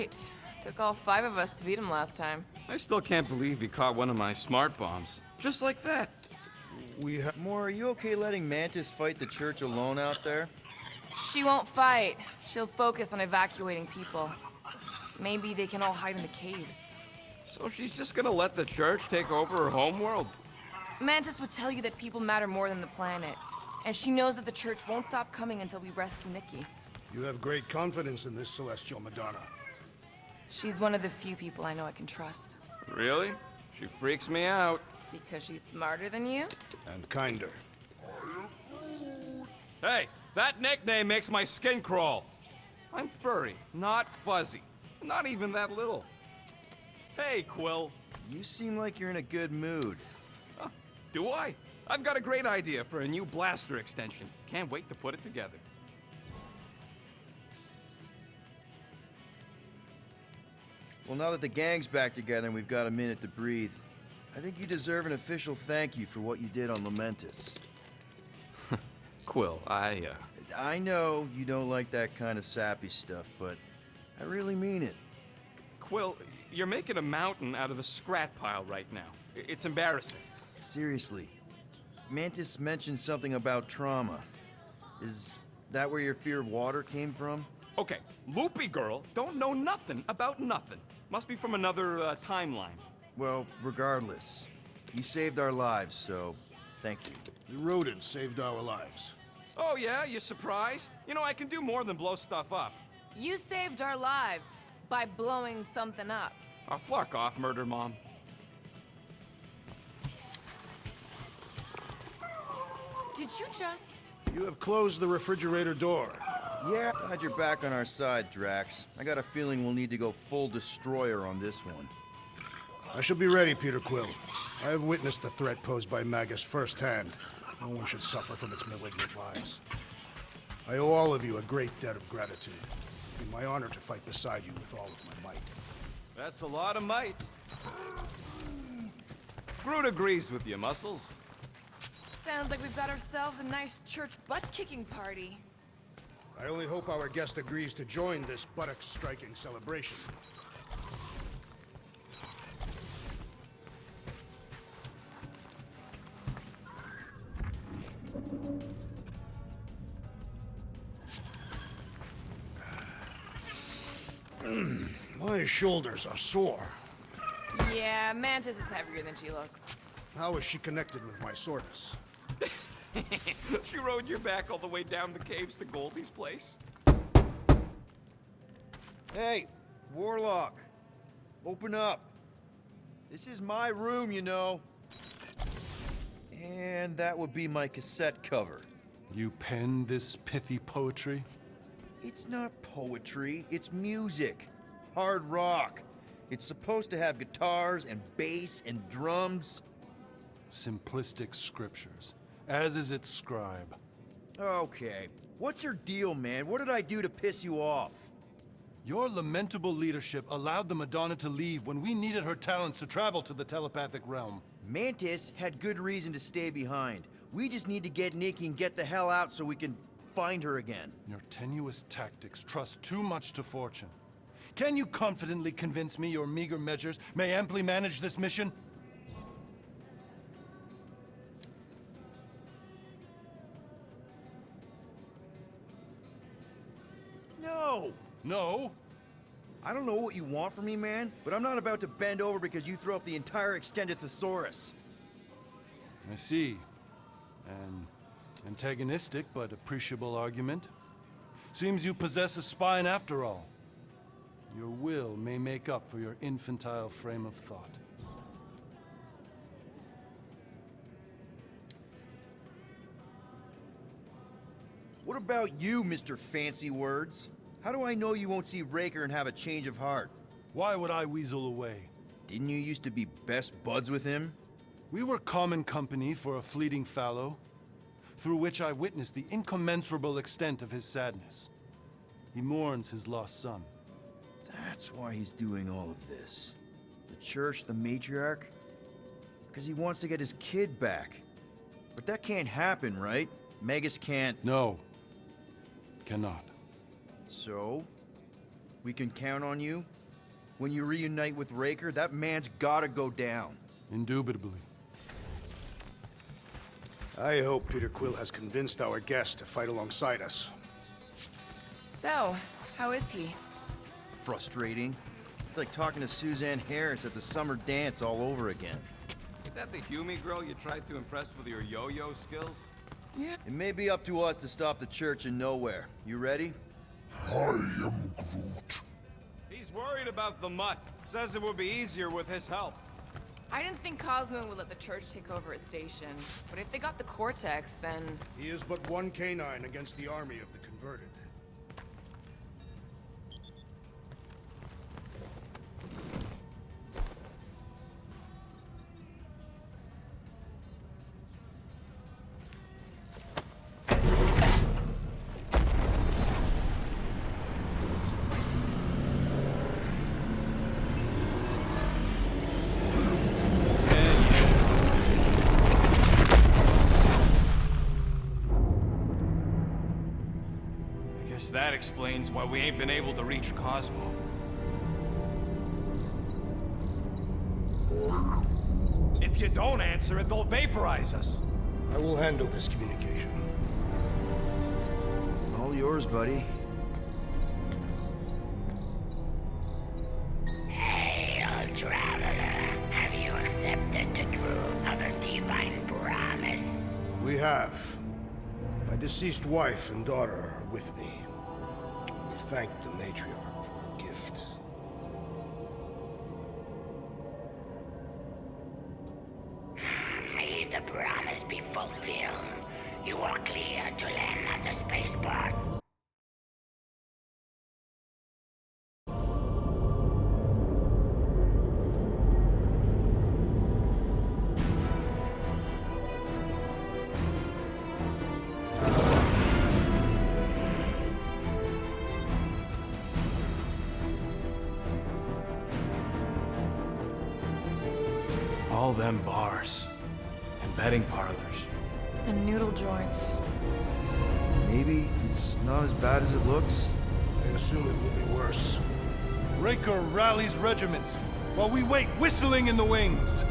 Right. Took all 5 of us to beat him last time. I still can't believe he caught one of my smart bombs. Just like that. Moore, are you okay letting Mantis fight the church alone out there? She won't fight. She'll focus on evacuating people. Maybe they can all hide in the caves. So she's just gonna let the church take over her homeworld? Mantis would tell you that people matter more than the planet. And she knows that the church won't stop coming until we rescue Nikki. You have great confidence in this Celestial Madonna. She's one of the few people I know I can trust. Really? She freaks me out. Because she's smarter than you? And kinder. Hey, that nickname makes my skin crawl. I'm furry, not fuzzy. Not even that little. Hey, Quill. You seem like you're in a good mood. Do I? I've got a great idea for a new blaster extension. Can't wait to put it together. Well, now that the gang's back together and we've got a minute to breathe, I think you deserve an official thank you for what you did on Lamentis. Quill, I know you don't like that kind of sappy stuff, but I really mean it. Quill, you're making a mountain out of a scrap pile right now. It's embarrassing. Seriously, Mantis mentioned something about trauma. Is that where your fear of water came from? Okay, Loopy Girl don't know nothing about nothing. Must be from another timeline. Well, regardless, you saved our lives, so thank you. The rodents saved our lives. Oh yeah, you surprised? You know, I can do more than blow stuff up. You saved our lives by blowing something up. Oh, fuck off, Murder Mom. Did you just... You have closed the refrigerator door. Yeah, glad you're back on our side, Drax. I got a feeling we'll need to go full destroyer on this one. I shall be ready, Peter Quill. I have witnessed the threat posed by Magus firsthand. No one should suffer from its malignant lies. I owe all of you a great debt of gratitude. It would be my honor to fight beside you with all of my might. That's a lot of might. Groot agrees with you, Muscles. Sounds like we've got ourselves a nice church butt-kicking party. I only hope our guest agrees to join this buttock-striking celebration. My shoulders are sore. Yeah, Mantis is heavier than she looks. How is she connected with my soreness? She rode your back all the way down the caves to Goldie's place? Hey, Warlock, open up. This is my room, you know. And that would be my cassette cover. You penned this pithy poetry? It's not poetry, it's music. Hard rock. It's supposed to have guitars and bass and drums. Simplistic scriptures, as is its scribe. Okay, what's your deal, man? What did I do to piss you off? Your lamentable leadership allowed the Madonna to leave when we needed her talents to travel to the telepathic realm. Mantis had good reason to stay behind. We just need to get Nikki and get the hell out so we can find her again. Your tenuous tactics trust too much to fortune. Can you confidently convince me your meager measures may amply manage this mission? No! No? I don't know what you want from me, man, but I'm not about to bend over because you throw up the entire extended thesaurus. I see. An antagonistic but appreciable argument. Seems you possess a spine after all. Your will may make up for your infantile frame of thought. What about you, Mr. Fancy Words? How do I know you won't see Raker and have a change of heart? Why would I weasel away? Didn't you used to be best buds with him? We were common company for a fleeting fallow, through which I witnessed the incommensurable extent of his sadness. He mourns his lost son. That's why he's doing all of this. The church, the matriarch? Because he wants to get his kid back. But that can't happen, right? Magus can't... No. Cannot. So? We can count on you? When you reunite with Raker, that man's gotta go down. Indubitably. I hope Peter Quill has convinced our guest to fight alongside us. So, how is he? Frustrating. It's like talking to Suzanne Harris at the summer dance all over again. Is that the Hume girl you tried to impress with your yo-yo skills? Yeah. It may be up to us to stop the Church in Nowhere. You ready? I am Groot. He's worried about the mutt. Says it would be easier with his help. I didn't think Cosmo would let the Church take over his station, but if they got the Cortex, then... He is but one canine against the army of the converted. That explains why we ain't been able to reach Cosmo. If you don't answer it, they'll vaporize us. I will handle this communication. All yours, buddy. Hail, traveler. Have you accepted the truth of a divine promise? We have. My deceased wife and daughter are with me. To thank the matriarch for her gift. May the promise be fulfilled. You are clear to land at the spaceport. All them bars and betting parlors. And noodle joints. Maybe it's not as bad as it looks. I assume it will be worse. Raker rallies regiments while we wait whistling in the wings.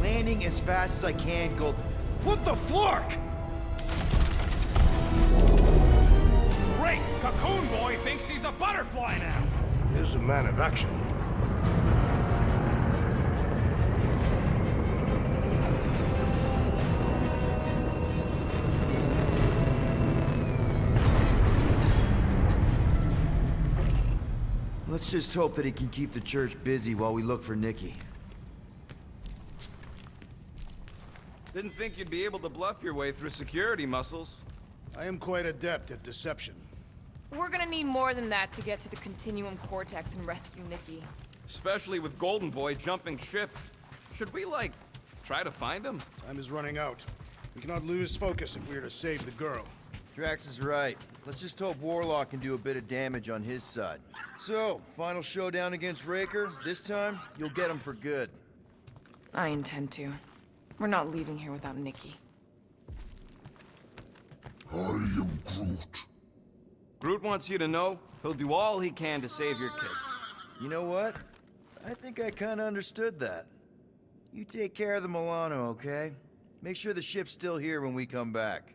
Landing as fast as I can, Gold. What the flark? Great! Cocoon Boy thinks he's a butterfly now! He is a man of action. Let's just hope that he can keep the Church busy while we look for Nikki. Didn't think you'd be able to bluff your way through security muscles. I am quite adept at deception. We're gonna need more than that to get to the Continuum Cortex and rescue Nikki. Especially with Golden Boy jumping ship. Should we, like, try to find him? Time is running out. We cannot lose focus if we are to save the girl. Drax is right. Let's just hope Warlock can do a bit of damage on his side. So, final showdown against Raker. This time, you'll get him for good. I intend to. We're not leaving here without Nikki. I am Groot. Groot wants you to know he'll do all he can to save your kid. You know what? I think I kinda understood that. You take care of the Milano, okay? Make sure the ship's still here when we come back.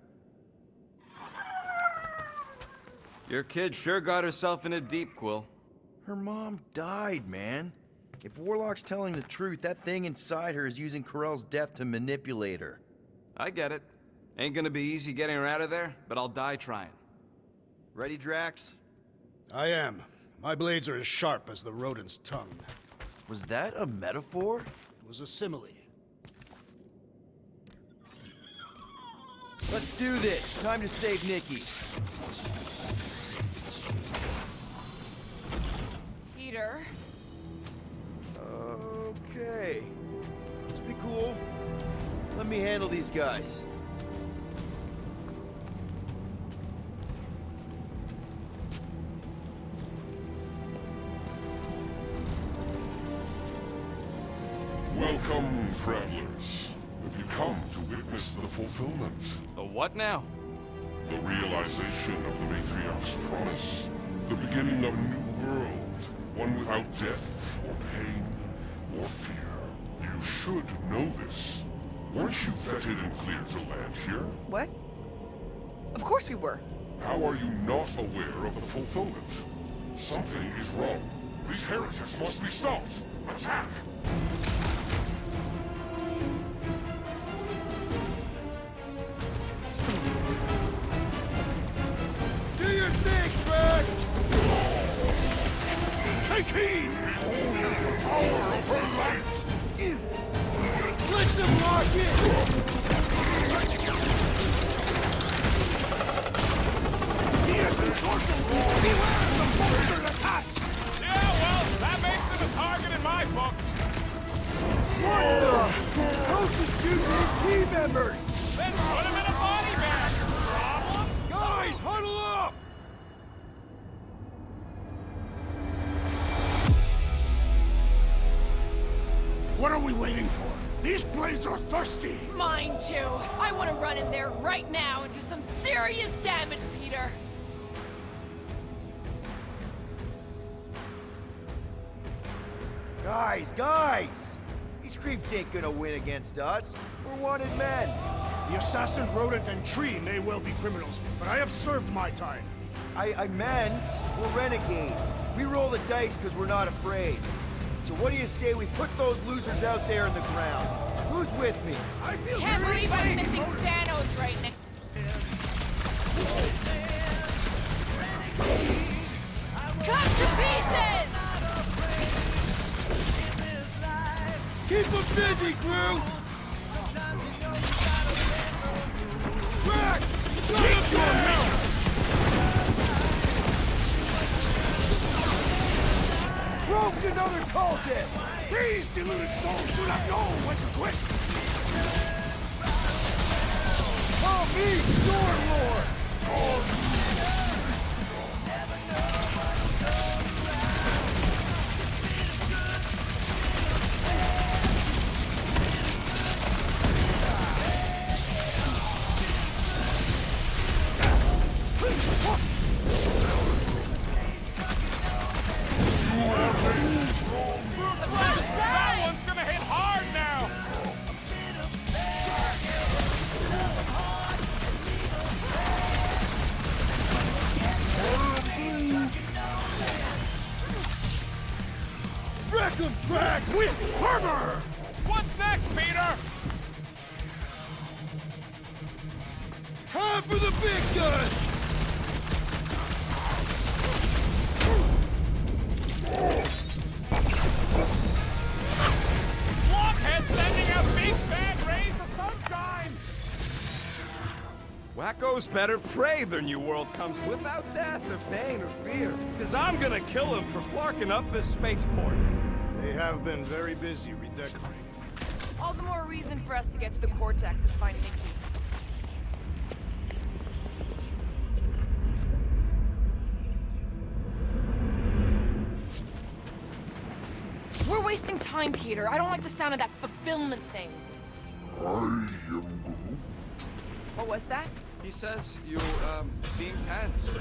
Your kid sure got herself in a deep, Quill. Her mom died, man. If Warlock's telling the truth, that thing inside her is using Corell's death to manipulate her. I get it. Ain't gonna be easy getting her out of there, but I'll die trying. Ready, Drax? I am. My blades are as sharp as the rodent's tongue. Was that a metaphor? It was a simile. Let's do this. Time to save Nikki. Peter? Okay. Just be cool. Let me handle these guys. Welcome, travelers. Have you come to witness the fulfillment? The what now? The realization of the Matriarch's promise. The beginning of a new world One without death, or pain, or fear. You should know this. Weren't you vetted and cleared to land here? What? Of course we were. How are you not aware of the fulfillment? Something is wrong. These heretics must be stopped. Attack! Do your thing, Drax! Take heed! Behold the power of her light! Let them lock in! He is in sorcery! Beware of the monster attacks! Yeah, well, that makes him a target in my books. What the? Coach is choosing his team members! Then put him in a body bag. Problem? Guys, huddle up! What are we waiting for? These blades are thirsty! Mine too. I want to run in there right now and do some serious damage, Peter. Guys! These creeps ain't gonna win against us. We're wanted men. The assassin, rodent, and tree may well be criminals, but I have served my time. I meant we're renegades. We roll the dice because we're not afraid. So what do you say we put those losers out there in the ground? Who's with me? I feel Can't very believe I'm safe! missing Thanos right now. Cut to pieces! Keep them busy, crew! Drax! Shut him down! Broke another cultist! These deluded souls do not know when to quit! Call me Stormlord! That one's gonna hit hard now. Wreck 'em, Drax! With fervor! What's next, Peter? Time for the big guns! Blockhead sending out big bad rays of sunshine. Wacko's better pray their new world comes without death or pain or fear. Cause I'm gonna kill him for flarking up this spaceport. They have been very busy redecorating. All the more reason for us to get to the Cortex and find Nikki. We're wasting time, Peter. I don't like the sound of that fulfillment thing. I am Groot. What was that? He says you, seem tense.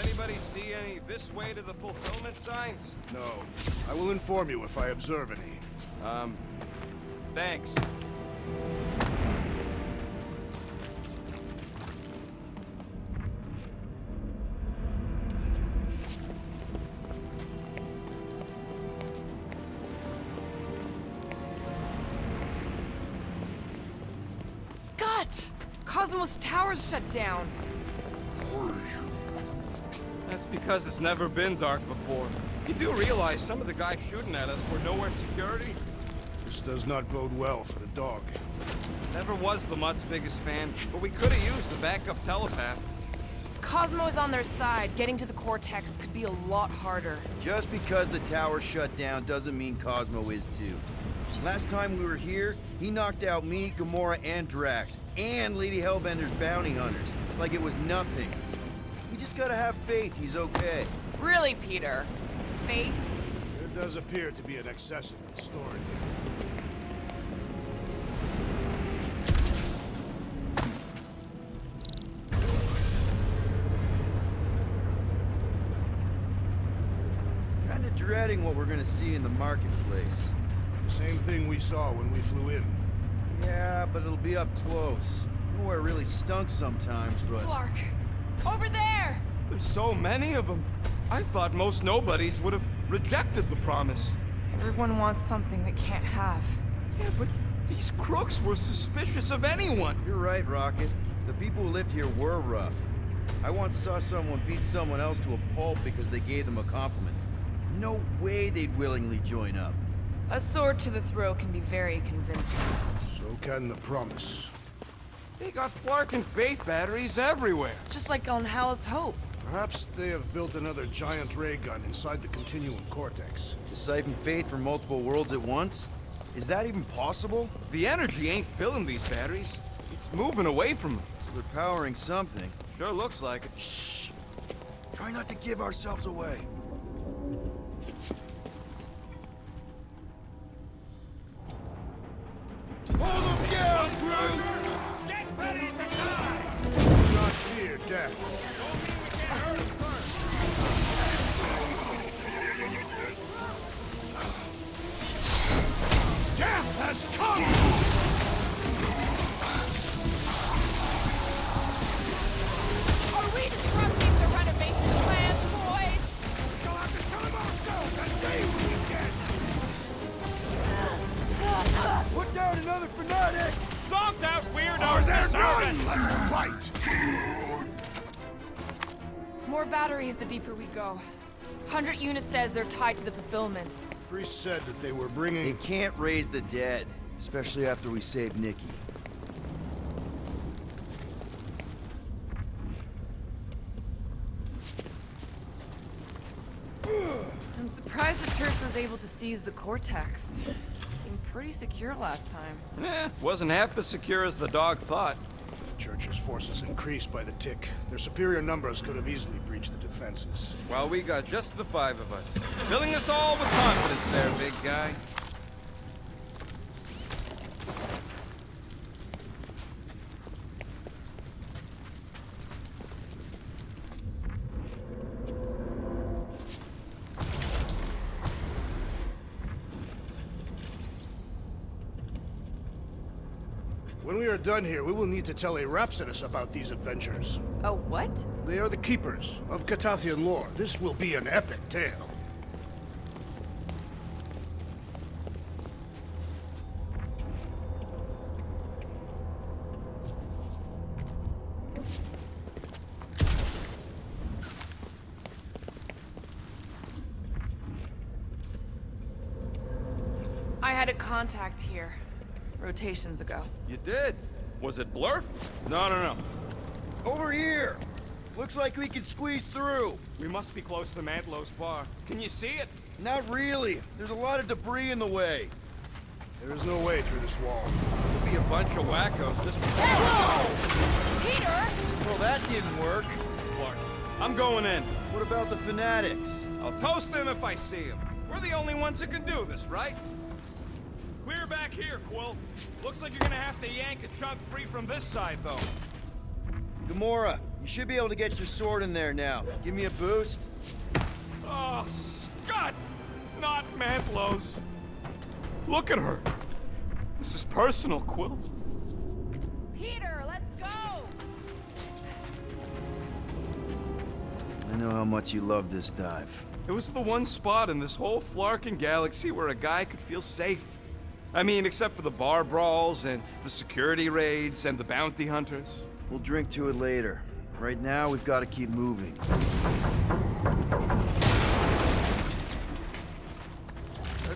Anybody see any this way to the fulfillment signs? No. I will inform you if I observe any. Thanks. Scott! Cosmos Tower's shut down. That's because it's never been dark before. You do realize some of the guys shooting at us were nowhere security? This does not bode well for the dog. Never was Lamott's biggest fan, but we could have used a backup telepath. If Cosmo is on their side, getting to the Cortex could be a lot harder. Just because the tower shut down doesn't mean Cosmo is too. Last time we were here, he knocked out me, Gamora, and Drax, and Lady Hellbender's bounty hunters, like it was nothing. We just gotta have faith he's okay. Really, Peter? Faith? There does appear to be an excess of it stored here. Kinda dreading what we're gonna see in the marketplace. The same thing we saw when we flew in. Yeah, but it'll be up close. Nowhere really stunk sometimes, but... Flark! Over there! There's so many of them. I thought most nobodies would have rejected the promise. Everyone wants something they can't have. Yeah, but these crooks were suspicious of anyone. You're right, Rocket. The people who lived here were rough. I once saw someone beat someone else to a pulp because they gave them a compliment. No way they'd willingly join up. A sword to the throat can be very convincing. So can the promise. They got Flark and Faith batteries everywhere. Just like on Hal's Hope. Perhaps they have built another giant ray gun inside the Continuum Cortex. To siphon faith from multiple worlds at once? Is that even possible? The energy ain't filling these batteries. It's moving away from them. So they're powering something. Sure looks like it. Shh! Try not to give ourselves away. Hold them down, Groot! Get ready to die! Do not fear death. Death has come! Are we disrupting the renovation plans, boys? We shall have to tell them ourselves as they weekend! Put down another fanatic! Stomped out weirdos! Are there deserted. none left to fight? More batteries the deeper we go. 100 units says they're tied to the fulfillment. Priest said that they were They bringing... can't raise the dead, especially after we save Nikki. I'm surprised the church was able to seize the Cortex. Seemed pretty secure last time. Wasn't half as secure as the dog thought. The Church's forces increased by the tick. Their superior numbers could have easily breached the defenses. Well, we got just the 5 of us. Filling us all with confidence there, big guy. When we are done here, we will need to tell a Rhapsodus about these adventures. Oh, what? They are the keepers of Catathian lore. This will be an epic tale. I had a contact here. Rotations ago. You did? Was it Blurf? No. Over here! Looks like we can squeeze through. We must be close to Mantlo's bar. Can you see it? Not really. There's a lot of debris in the way. There is no way through this wall. Could be a bunch of wackos just... Peter! Well, that didn't work. Clark, I'm going in. What about the fanatics? I'll toast them if I see them. We're the only ones that can do this, right? Clear back here, Quill. Looks like you're gonna have to yank a chunk free from this side, though. Gamora, you should be able to get your sword in there now. Give me a boost. Oh, Scott! Not Mantlo's. Look at her. This is personal, Quill. Peter, let's go! I know how much you love this dive. It was the one spot in this whole Flarkin galaxy where a guy could feel safe. I mean, except for the bar brawls and the security raids and the bounty hunters. We'll drink to it later. Right now, we've got to keep moving.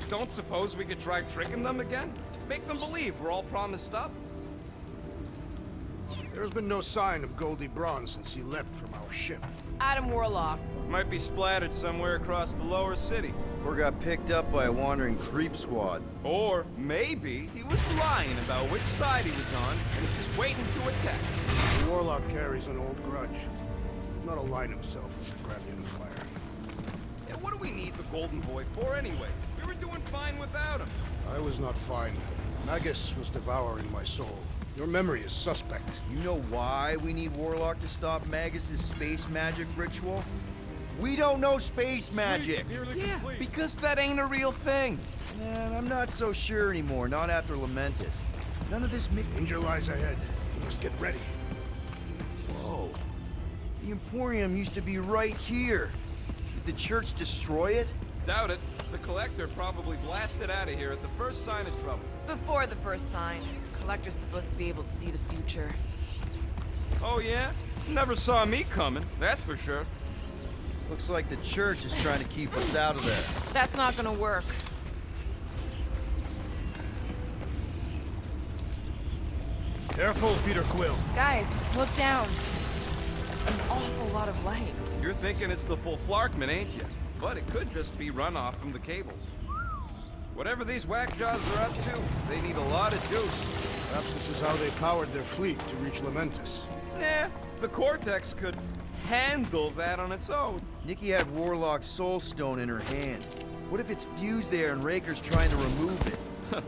Don't suppose we could try tricking them again? Make them believe we're all promised up? There has been no sign of Goldie Braun since he left from our ship. Adam Warlock. Might be splattered somewhere across the lower city. Or got picked up by a wandering creep squad. Or maybe he was lying about which side he was on and was just waiting to attack. The Warlock carries an old grudge. Not align himself with the Grand Unifier. what do we need the Golden Boy for anyways? We were doing fine without him. I was not fine. Magus was devouring my soul. Your memory is suspect. You know why we need Warlock to stop Magus's space magic ritual? We don't know space magic! Yeah, because that ain't a real thing. Man, I'm not so sure anymore, not after Lamentus. None of this Danger lies ahead. You must get ready. Whoa. The Emporium used to be right here. Did the church destroy it? Doubt it. The Collector probably blasted out of here at the first sign of trouble. Before the first sign, Collector's supposed to be able to see the future. Oh yeah? Never saw me coming, that's for sure. Looks like the church is trying to keep us out of there. That's not gonna work. Careful, Peter Quill. Guys, look down. It's an awful lot of light. You're thinking it's the full Flarkman, ain't you? But it could just be runoff from the cables. Whatever these whack jobs are up to, they need a lot of juice. Perhaps this is how they powered their fleet to reach Lamentus. Yeah, the Cortex could handle that on its own. Nikki had Warlock's soul stone in her hand. What if it's fused there and Raker's trying to remove it?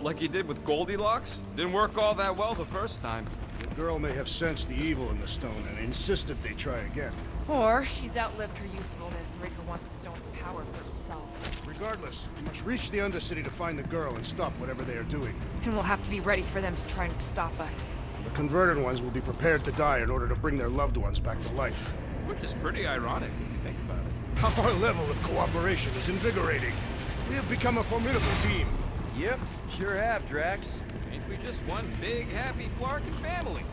Like he did with Goldilocks? Didn't work all that well the first time. The girl may have sensed the evil in the stone and insisted they try again. Or she's outlived her usefulness and Raker wants the stone's power for himself. Regardless, you must reach the Undercity to find the girl and stop whatever they are doing. And we'll have to be ready for them to try and stop us. The converted ones will be prepared to die in order to bring their loved ones back to life. Which is pretty ironic if you think about it. Our level of cooperation is invigorating. We have become a formidable team. Yep, sure have, Drax. Ain't we just one big, happy Flarkin family?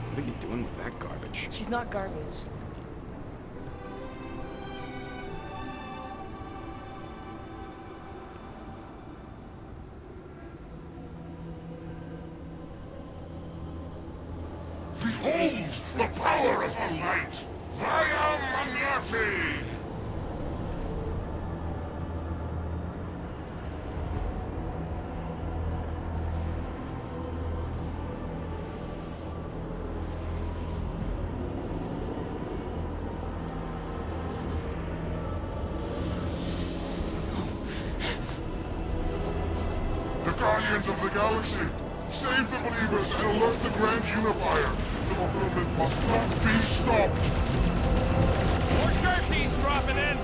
What are you doing with that garbage? She's not garbage. Behold the power of the light! Via Magnati! The Guardians of the Galaxy! Save the believers and alert the Grand Unifier! The movement must not be stopped! More turkeys dropping in!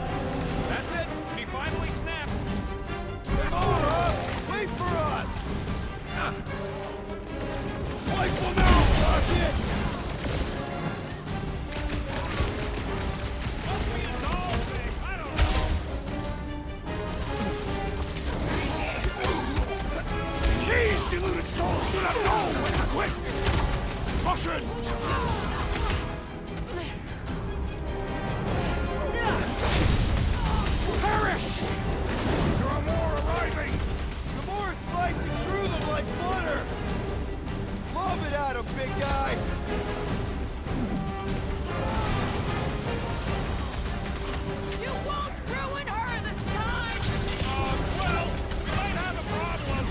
That's it! She finally snapped! Wait for us! Rifle now, Rocket! Must be a doll thing, I don't know! These deluded souls do not know when to quit! Caution! Perish! There are more arriving! The more slicing through them like butter! Lob it at him, big guy! You won't ruin her this time! Well, we might have a problem.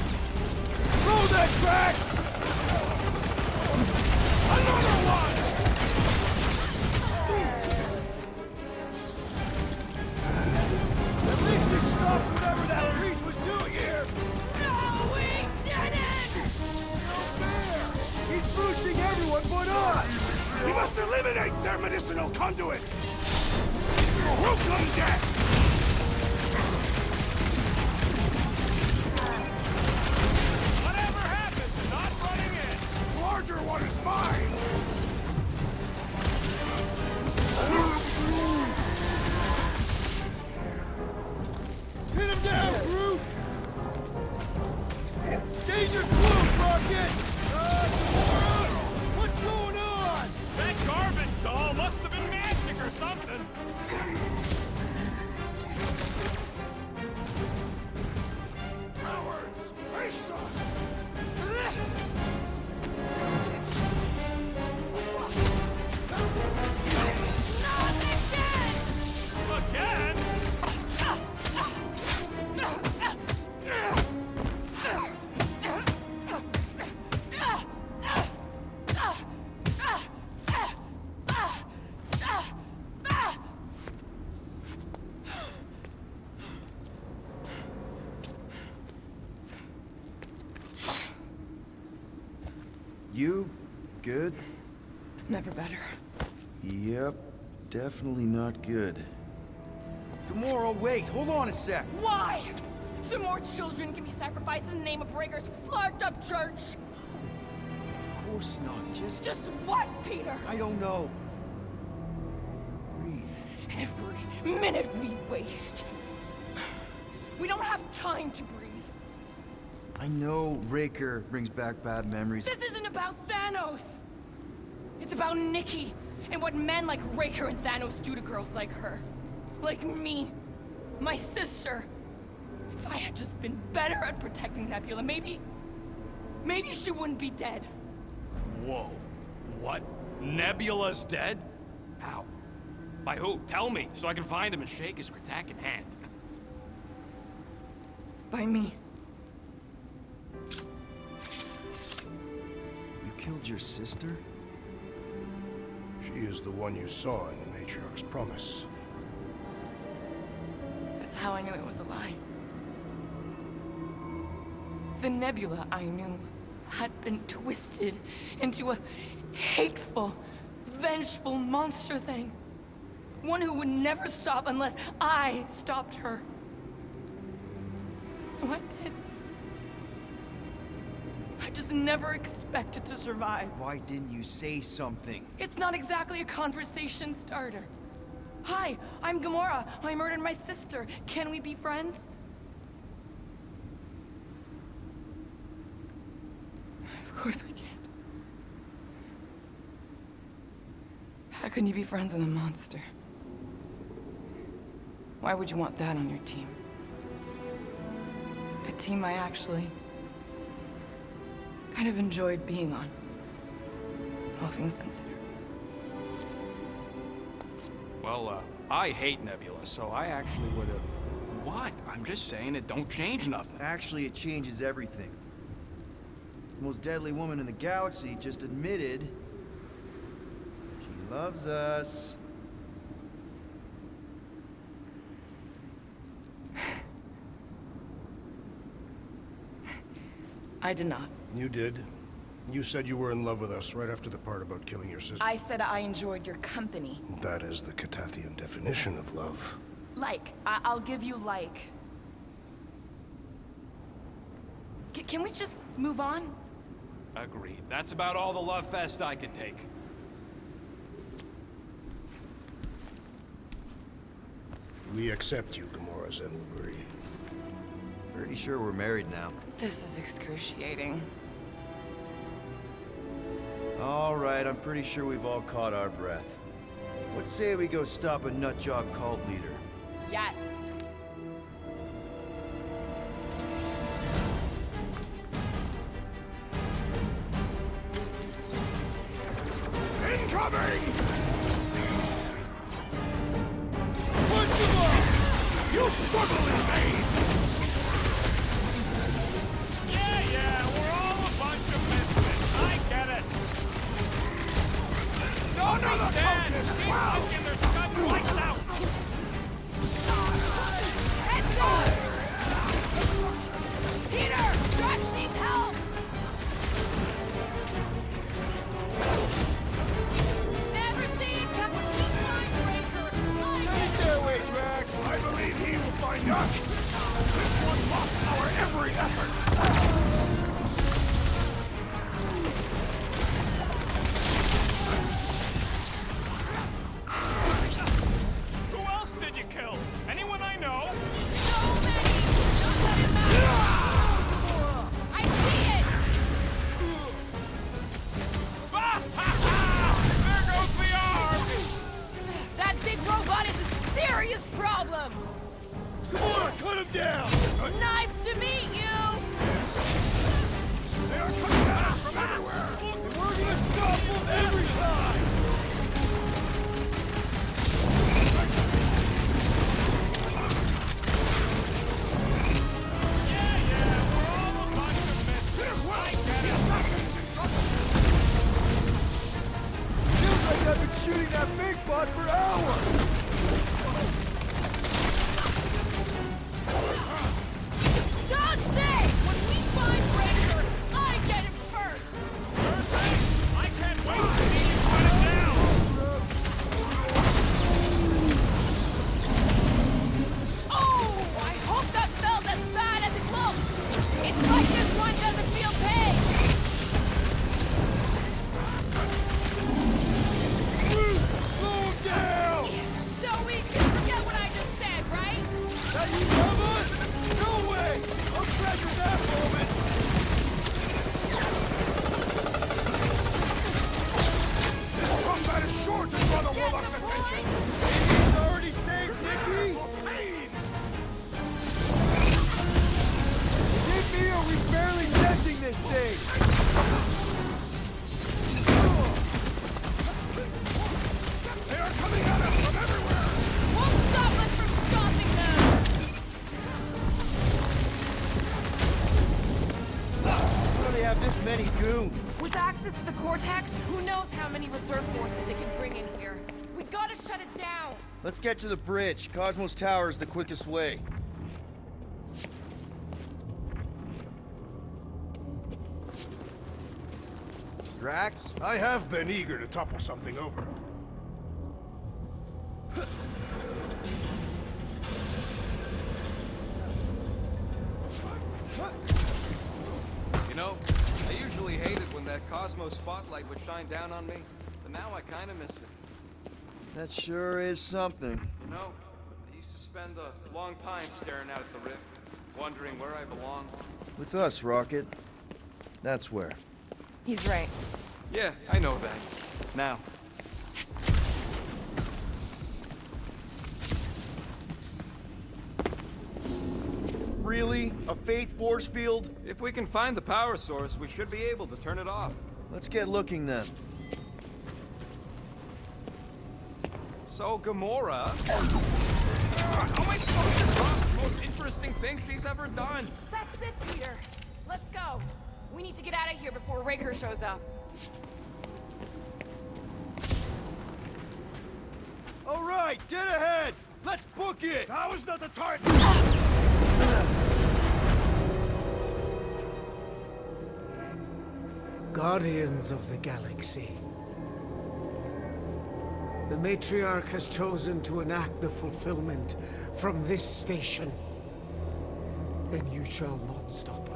Throw that, Drax! Another one! At least we stopped whatever that priest was doing here! No, we didn't! He's boosting everyone but us! We must eliminate their medicinal conduit! Welcome death! Whatever happened to not running in? The larger one is mine! Hit him down, Groot! Danger close, Rocket! What's going on? That garbage doll must have been magic or something. Cowards! Face us! You? Good? Never better. Yep, definitely not good. Gamora, wait! Hold on a sec! Why? So more children can be sacrificed in the name of Raker's flarked up church? Of course not, Just what, Peter? I don't know. Breathe. Every minute we waste. We don't have time to breathe. I know Raker brings back bad memories. This isn't about Thanos. It's about Nikki and what men like Raker and Thanos do to girls like her. Like me. My sister. If I had just been better at protecting Nebula, maybe she wouldn't be dead. Whoa. What? Nebula's dead? How? By who? Tell me, so I can find him and shake his attacking hand. By me. You killed your sister? She is the one you saw in the Matriarch's promise. That's how I knew it was a lie. The Nebula I knew had been twisted into a hateful, vengeful monster thing. One who would never stop unless I stopped her. So I did. I just never expected to survive. Why didn't you say something? It's not exactly a conversation starter. Hi, I'm Gamora. I murdered my sister. Can we be friends? Of course we can't. How can you be friends with a monster? Why would you want that on your team? A team I actually kind of enjoyed being on, all things considered. Well, I hate Nebula, so I actually would have... What? I'm just saying it don't change nothing. Actually, it changes everything. The most deadly woman in the galaxy just admitted she loves us. I did not. You did. You said you were in love with us right after the part about killing your sister. I said I enjoyed your company. That is the Catathian definition of love. Like. I'll give you like. Can we just move on? Agreed. That's about all the love fest I can take. We accept you, Gamora Zenoburi. Pretty sure we're married now. This is excruciating. All right, I'm pretty sure we've all caught our breath. What say we go stop a nutjob cult leader? Yes. Incoming! Push him up! You struggle in vain! Yeah, we're all a bunch of misfits. I get it. Another focus! Wow! Fucking their stuff lights out. Heads up! Peter! Drax needs help! Never seen Captain Mindbreaker! Send it their way, Drax! I believe he will find us! This one mocks our every effort! Who else did you kill? Anyone I know? So many! Don't let him out! I see it! There goes the arm! That big robot is a serious problem! Gamora, cut him down! Knife to meet you! They are coming at us from everywhere! And we're gonna stop them every time! Yeah, we're all a bunch of misfits. I get The it. assassin is in trouble! Feels like I've been shooting that big bot for hours! No way! I'll treasure that moment! This combat is sure to draw the Warlock's attention! It's already saved, Nicky! Is it me or are we barely denting this thing? They are coming at us from everywhere! Won't stop us from stopping them! How do they have this many goons? With access to the Cortex, who knows how many reserve forces they can bring in here. We gotta shut it down! Let's get to the bridge. Cosmos Tower is the quickest way. Drax? I have been eager to topple something over. You know, I usually hated when that Cosmo spotlight would shine down on me, but now I kinda miss it. That sure is something. You know, I used to spend a long time staring out at the rift, wondering where I belong. With us, Rocket. That's where. He's right. Yeah, I know that. Now. Really? A Faith force field? If we can find the power source, we should be able to turn it off. Let's get looking then. So, Gamora... How am I supposed to drop the most interesting thing she's ever done? That's it, Peter. Let's go. We need to get out of here before Raker shows up. All right, dead ahead! Let's book it! Now is not the time! Guardians of the Galaxy. The Matriarch has chosen to enact the fulfillment from this station. And you shall not stop her.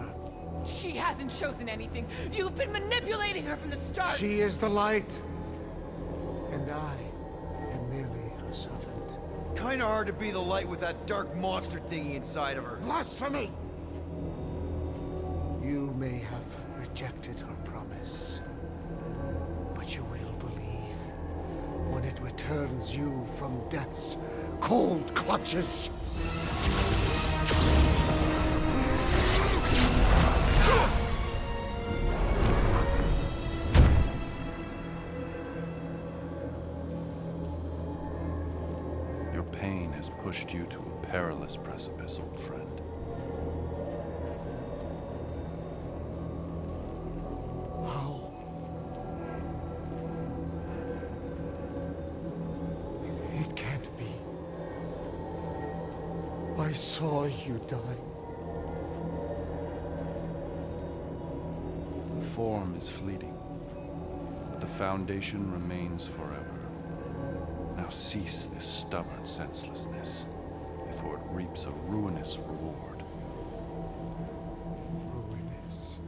She hasn't chosen anything. You've been manipulating her from the start. She is the light. And I am merely her servant. Kinda hard to be the light with that dark monster thingy inside of her. Blasphemy! You may have rejected her promise, but you will believe when it returns you from death's cold clutches. Your pain has pushed you to a perilous precipice, old friend. How? It can't be. I saw you die. The form is fleeting, but the foundation remains forever. Now cease this stubborn senselessness, before it reaps a ruinous reward. Ruinous.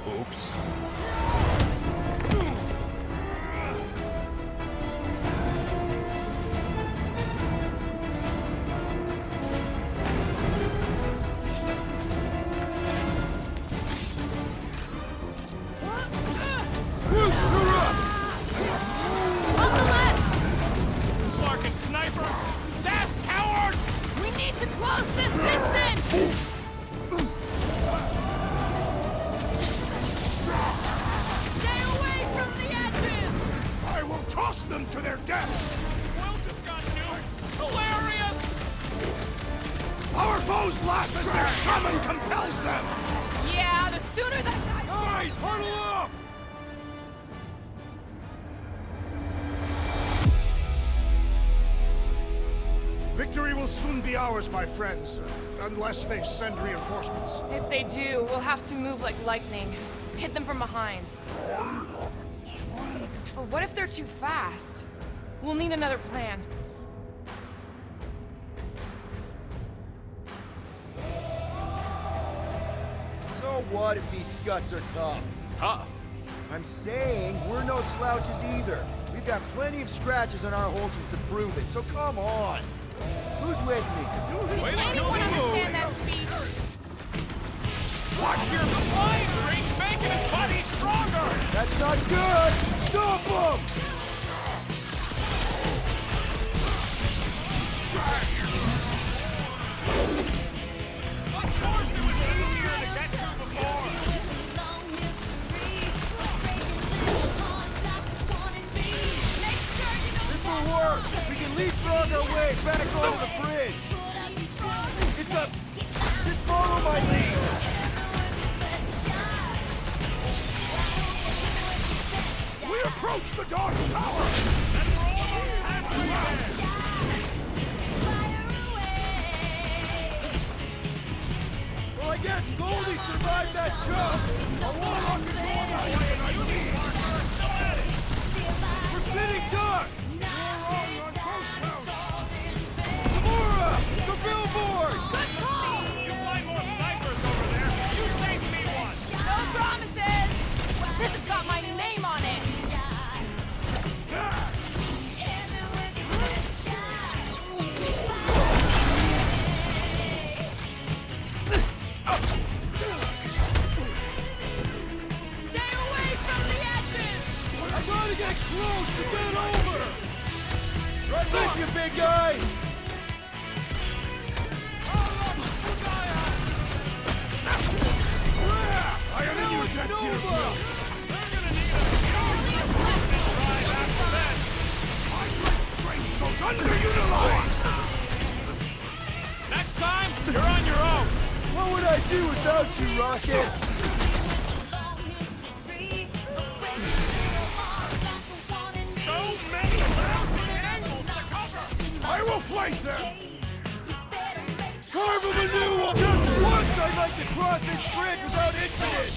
Oops. On the left! Larkin snipers! Fast cowards! We need to close this distance! Stay away from the edges! I will toss them to their deaths! Quill just got nuked! Hilarious! Our foes laugh as their shaman compels them! Yeah, the sooner that guy... Guys, huddle up! Victory will soon be ours, my friends, unless they send reinforcements. If they do, we'll have to move like lightning. Hit them from behind. But what if they're too fast? We'll need another plan. So what if these scuts are tough? Tough. I'm saying we're no slouches either. We've got plenty of scratches on our holsters to prove it, so come on. Who's with me? Does anyone understand that speech? Watch your flying freaks making his body stronger! That's not good! Stop him! Of course it was easier to get to before! This'll work! We can leapfrog our way back over the bridge! It's a... Just follow my lead! We approach the Dog's Tower! And we're almost halfway there! Well, I guess Goldie survived that jump! A warlock is more valuable than I believe! We're sitting ducks! Gamora! The billboard! Good call! You find more snipers over there! You saved me one! No promises! This has got my name on it! Stay away from the edges! I gotta get close to get over! Right with you, big guy! I am in your debt, Peter Quill! They're gonna need a impressive drive after this! My great strength goes underutilized! Next time, you're on your own! What would I do without you, Rocket? So many lousy angles to cover! I will flank them! Carve him a new one! Just once I'd like to cross this bridge without incident!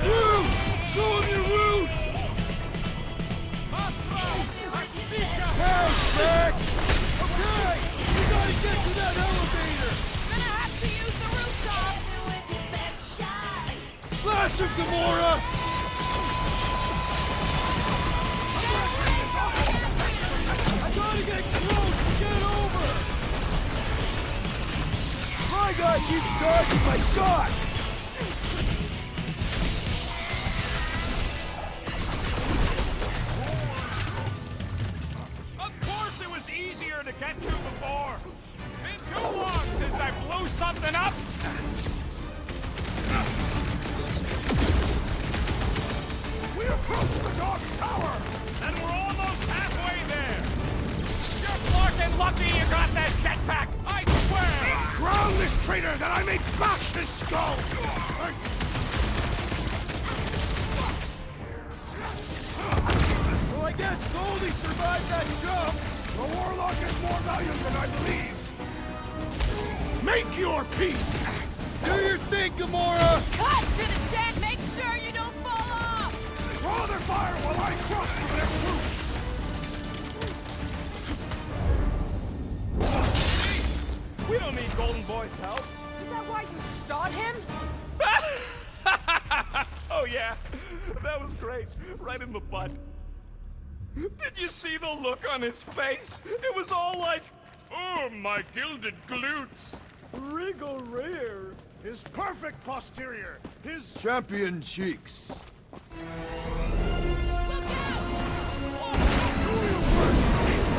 Woo! Show him your roots! Hey, Max! Okay! We gotta get to that elevator! Gonna have to use the rooftop! Slash him, Gamora! I gotta get close to get over! My guy keeps dodging my shots! Of course it was easier to get to before! Been too long since I blew something up! We approach the Dog's Tower! And we're almost halfway there! You're fucking lucky you got that jetpack! I swear! Ground this traitor that I may bash his skull! Well, I guess Goldie survived that jump! The Warlock is more valuable than I believed! Make your peace! Do your thing, Gamora! Cut to the check! Make sure you don't fall off! Draw their fire while I cross to the next route! We don't need Golden Boy's help! Is that why you shot him? Oh yeah, that was great. Right in the butt. Did you see the look on his face? It was all like, Oh, my gilded glutes! wriggle rear. His perfect posterior! His... Champion cheeks.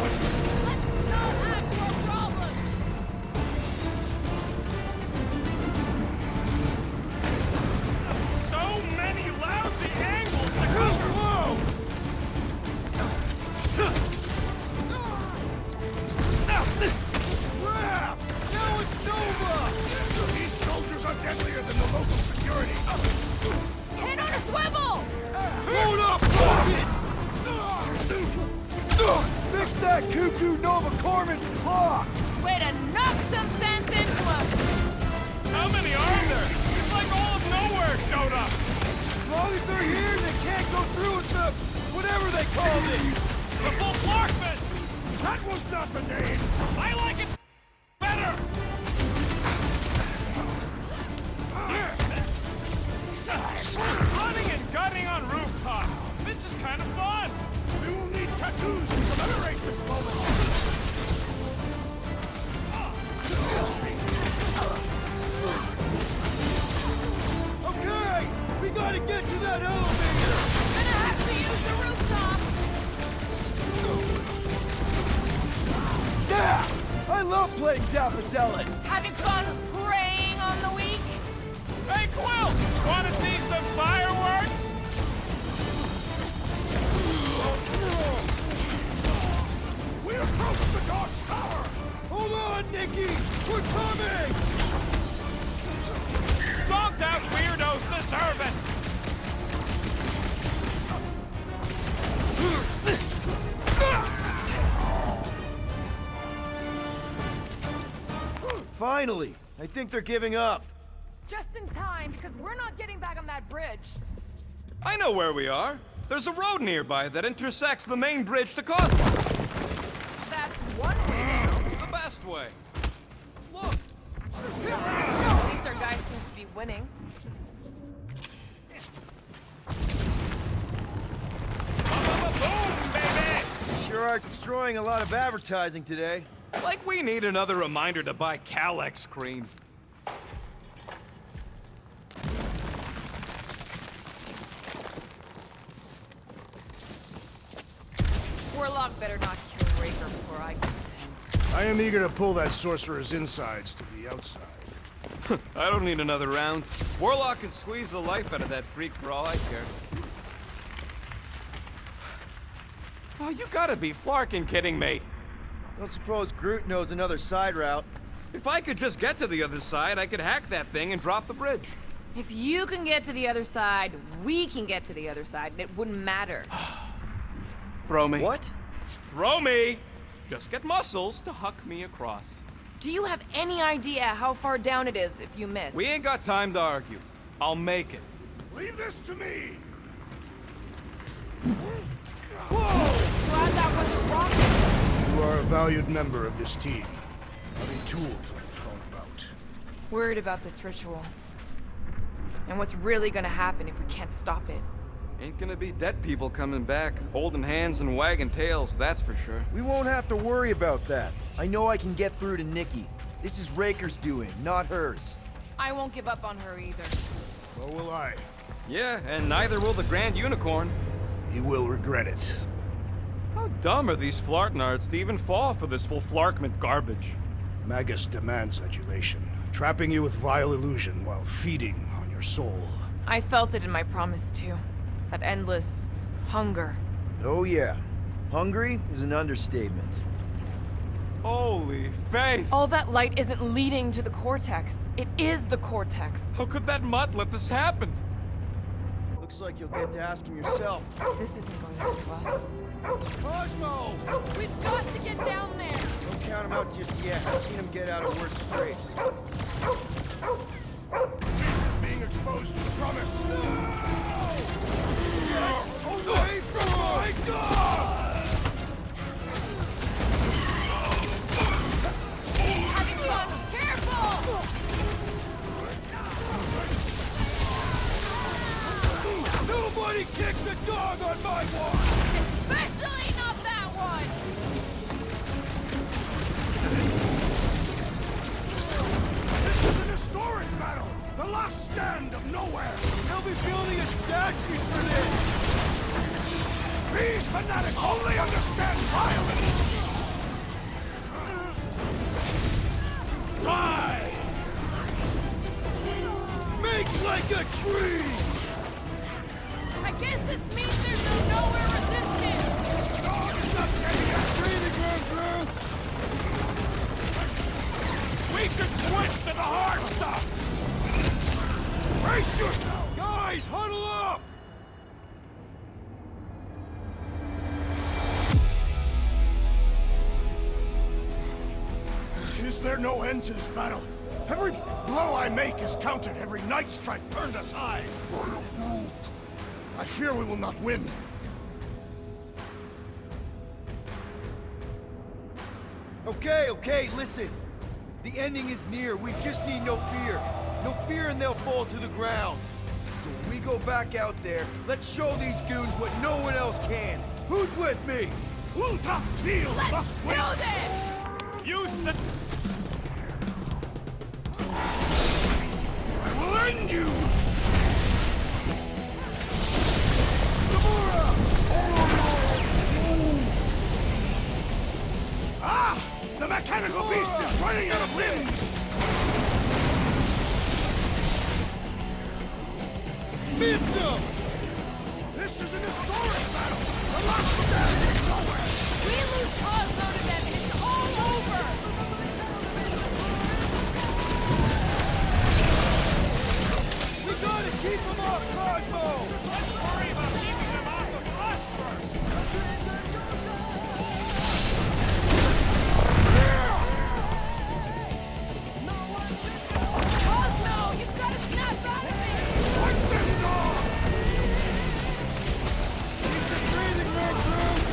Let's not add to our problems! So many lousy angles to cover! Crap! Now it's Nova! These soldiers are deadlier than the local security! Hit on a swivel! Hold up, Rocket! Fix that cuckoo Nova Corman's clock! Way to knock some sense into him! How many are there? It's like all of nowhere showed up! As long as they're here, they can't go through with the... whatever they called it! The full Flarkman! That was not the name! I like it better! Running and gunning on rooftops. This is kind of fun. We will need tattoos to commemorate this moment! Okay! We gotta get to that elevator! Gonna have to use the rooftop! Zap! I love playing Zappazellan! Having fun preying on the weak? Hey, Quill! Want to see some fireworks? We approach the Dog's Tower! Hold on, Nikki! We're coming! Zonked out weirdos deserve it! Finally! I think they're giving up. Just in time, because we're not getting back on that bridge. I know where we are. There's a road nearby that intersects the main bridge to Cosmos. That's one way down. The best way. Look. At least our guy seems to be winning. Boom, baby! You sure are destroying a lot of advertising today. Like we need another reminder to buy Calex cream. Warlock better not kill Raker before I get to him. I am eager to pull that sorcerer's insides to the outside. I don't need another round. Warlock can squeeze the life out of that freak for all I care. Oh, you gotta be flarkin' kidding me. Don't suppose Groot knows another side route. If I could just get to the other side, I could hack that thing and drop the bridge. If you can get to the other side, we can get to the other side, and it wouldn't matter. Throw me. What? Throw me! Just get muscles to huck me across. Do you have any idea how far down it is if you miss? We ain't got time to argue. I'll make it. Leave this to me! Glad that wasn't rocket. You are a valued member of this team. A tool to be thrown about. Worried about this ritual. And what's really gonna happen if we can't stop it. Ain't gonna be dead people coming back, holding hands and wagging tails, that's for sure. We won't have to worry about that. I know I can get through to Nikki. This is Raker's doing, not hers. I won't give up on her either. So will I. Yeah, and neither will the Grand Unicorn. He will regret it. How dumb are these Flartnards to even fall for this full Flarkment garbage? Magus demands adulation, trapping you with vile illusion while feeding on your soul. I felt it in my promise too. That endless hunger. Oh yeah. Hungry is an understatement. Holy faith! All that light isn't leading to the Cortex. It is the Cortex. How could that mutt let this happen? Looks like you'll get to ask him yourself. This isn't going to end well. Cosmo! We've got to get down there! Don't count him out just yet. I've seen him get out of worse scrapes. Beast is being exposed to the promise. Away from my god! Having fun! Careful! Nobody kicks a dog on my watch! Especially not that one! This is an historic battle! The last stand of nowhere! They'll be building a statues for this! These fanatics only understand violence! Die! Make like a tree! I guess this means there's no nowhere resistance! Dog is not getting it! Breathing room, Groot! We should switch to the hard stuff! Brace yourself! Guys, huddle up! Is there no end to this battle? Every blow I make is counted, every night strike turned aside. I fear we will not win. Okay, listen. The ending is near. We just need no fear. No fear and they'll fall to the ground. So when we go back out there, let's show these goons what no one else can. Who's with me? Ultra's field Let's must do wait! this! You said... I will end you! Ah! The mechanical beast is running out of limbs! Mitsu! This is an historic battle! The last stand is nowhere! We lose Cosmo to them, and it's all over! We gotta keep them off Cosmo! Let's worry about keeping them off of us first! Cosmo, you've got to snap out of it! Let them go! Keep some breathing room, crew!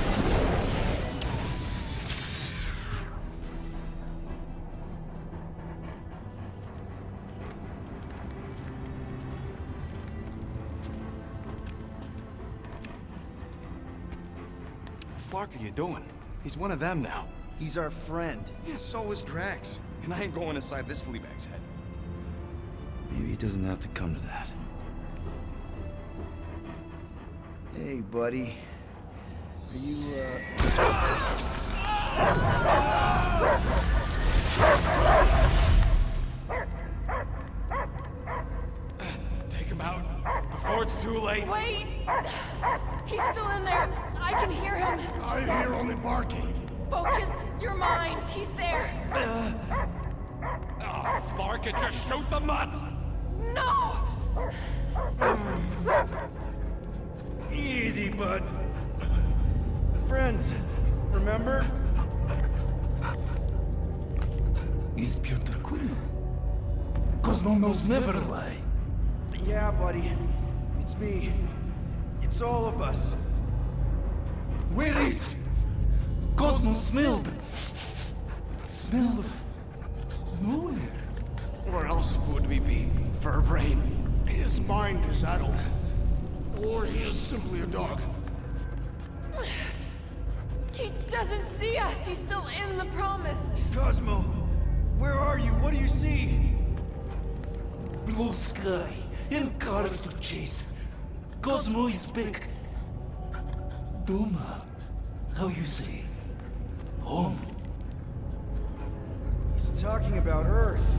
What the flark are you doing? He's one of them now. He's our friend. Yeah, so is Drax. And I ain't going inside this fleabag's head. Maybe it doesn't have to come to that. Hey, buddy. Are you, Take him out before it's too late. Wait! He's still in there. I can hear him. I hear only barking. Focus your mind. He's there. Oh, Flark, it just shoot the mutts! No! Easy, bud. Friends, remember? Is Peter Quill? Cosmo knows never lie. Yeah, buddy. It's me. It's all of us. Where is Cosmo smelled? Smell of nowhere. Where else would we be, Furbrain? His mind is addled. Or he is simply a dog. He doesn't see us. He's still in the promise. Cosmo, where are you? What do you see? Blue sky and cars to chase. Cosmo is back. Doma, how you say? Home. He's talking about Earth.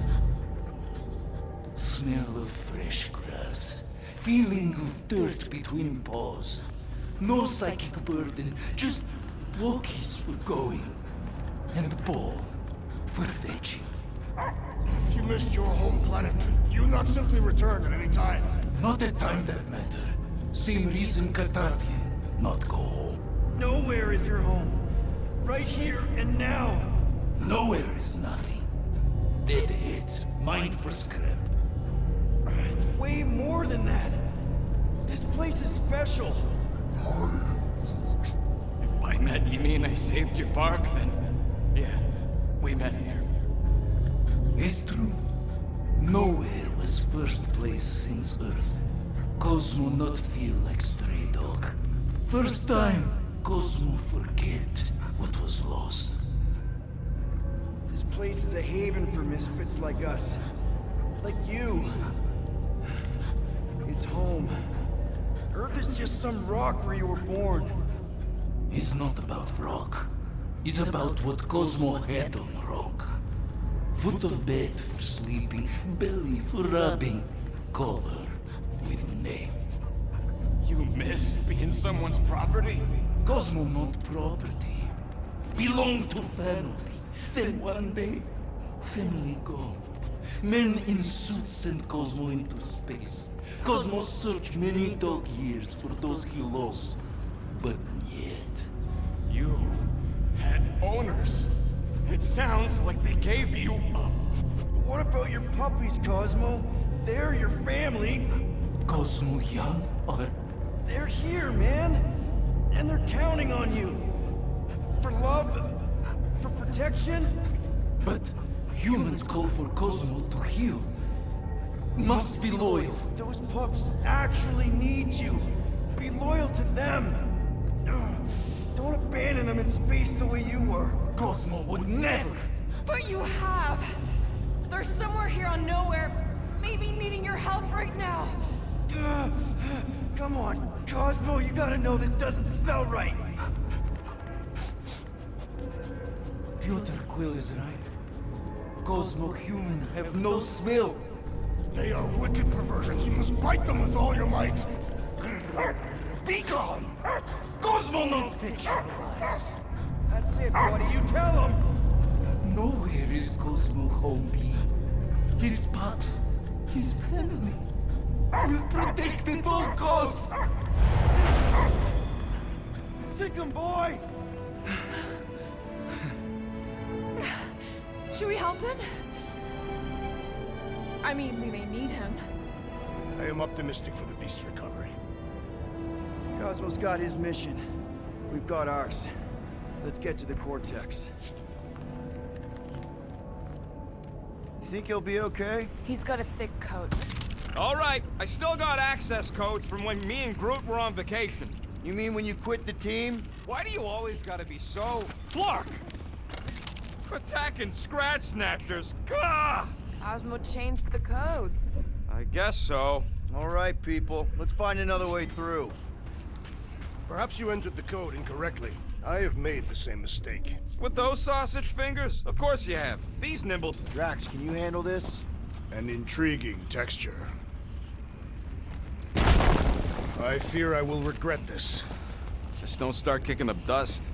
Smell of fresh grass. Feeling of dirt between paws. No psychic burden, just walkies for going. And ball for fetching. If you missed your home planet, could you not simply return at any time? Not a time that matter. Same reason Carthathian not go home. Nowhere is your home. Right here and now. Nowhere is nothing. Dead heads, mind for scrap. It's way more than that. This place is special. If by met you mean I saved your bark, then yeah, we met here. It's true. Nowhere was first place since Earth. Cosmo not feel like stray dog. First time, Cosmo forget what was lost. This place is a haven for misfits like us. Like you. It's home. Earth is just some rock where you were born. It's not about rock. It's about what Cosmo had on rock. Foot of bed for sleeping, belly for rubbing, color with name. You miss being someone's property? Cosmo not property. Belong to family. Then one day, family gone. Men in suits sent Cosmo into space. Cosmo searched many dog years for those he lost. But yet... You had owners. It sounds like they gave you up. What about your puppies, Cosmo? They're your family. Cosmo young or... They're here, man. And they're counting on you. For love, for protection? But humans call for Cosmo to heal. Must be loyal. Those pups actually need you. Be loyal to them. Ugh. Don't abandon them in space the way you were. Cosmo would never. But you have! They're somewhere here on Nowhere, maybe needing your help right now. Come on, Cosmo, you gotta know this doesn't smell right. Peter Quill is right. Cosmo human have no smell. They are wicked perversions. You must bite them with all your might. Be gone! Cosmo not fetch your lies. That's it, buddy. You tell him. Nowhere is Cosmo home be. His pups, his family, will protect at all costs. Sick 'em, boy. Should we help him? I mean, we may need him. I am optimistic for the beast's recovery. Cosmo's got his mission. We've got ours. Let's get to the Cortex. You think he'll be okay? He's got a thick coat. All right, I still got access codes from when me and Groot were on vacation. You mean when you quit the team? Why do you always gotta be so... Flark! Attacking Scratch Snatchers, gah! Cosmo changed the codes. I guess so. All right, people. Let's find another way through. Perhaps you entered the code incorrectly. I have made the same mistake. With those sausage fingers? Of course you have. These nimble... Drax, can you handle this? An intriguing texture. I fear I will regret this. Just don't start kicking up dust.